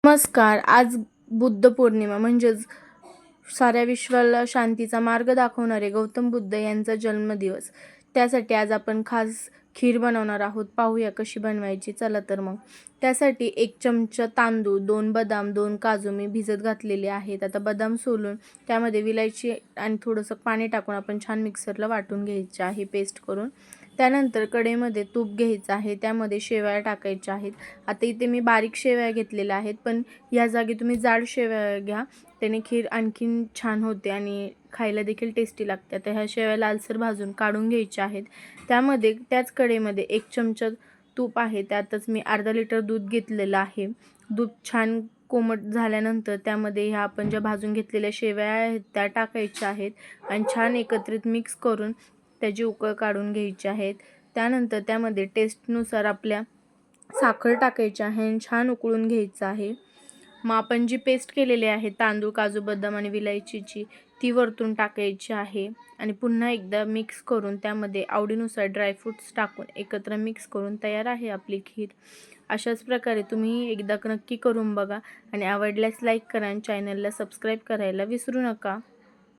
नमस्कार. आज बुद्ध पौर्णिमा म्हणजेच साऱ्या विश्वाला शांतीचा मार्ग दाखवणारे गौतम बुद्ध यांचा जन्मदिवस. त्यासाठी आज आपण खास खीर बनवणार आहोत. पाहूया कशी बनवायची. चला तर मग. त्यासाठी 1 चमचा तांदूळ, 2 बदाम, 2 काजू मी भिजत घातलेले आहेत. आता बदाम सोलून त्यामध्ये विलायची आणि थोडंसं पाणी टाकून आपण छान मिक्सरला वाटून घ्यायचे आहे पेस्ट करून. त्यानंतर कढईमध्ये तूप घ्यायचं आहे. त्यामध्ये शेवया टाकायच्या आहेत. आता इथे मी बारीक शेवया घेतलेल्या आहेत, पण या जागी तुम्ही जाड शेवया घ्या. त्याने खीर आणखीन छान होते आणि खायला देखील टेस्टी लागते. आता ह्या शेवया लालसर भाजून काढून घ्यायच्या आहेत. त्यामध्ये त्याच कढईमध्ये 1 चमचा तूप आहे. त्यातच मी अर्धा लिटर दूध घेतलेलं आहे. दूध छान कोमट झाल्यानंतर त्यामध्ये ह्या आपण ज्या भाजून घेतलेल्या शेवया आहेत त्या टाकायच्या आहेत आणि छान एकत्रित मिक्स करून त्याची उकळ काढून घ्यायची आहेत. त्यानंतर त्यामध्ये टेस्टनुसार आपल्या साखर टाकायची आहे आणि छान उकळून घ्यायचं आहे. मग आपण जी पेस्ट केलेली आहे तांदूळ, काजू, बदाम आणि विलायचीची ती वरतून टाकायची आहे आणि पुन्हा एकदा मिक्स करून त्यामध्ये आवडीनुसार ड्रायफ्रूट्स टाकून एकत्र मिक्स करून तयार आहे आपली खीर. अशाच प्रकारे तुम्ही एकदा नक्की करून बघा आणि आवडल्यास लाईक करा आणि चॅनलला सबस्क्राईब करायला विसरू नका.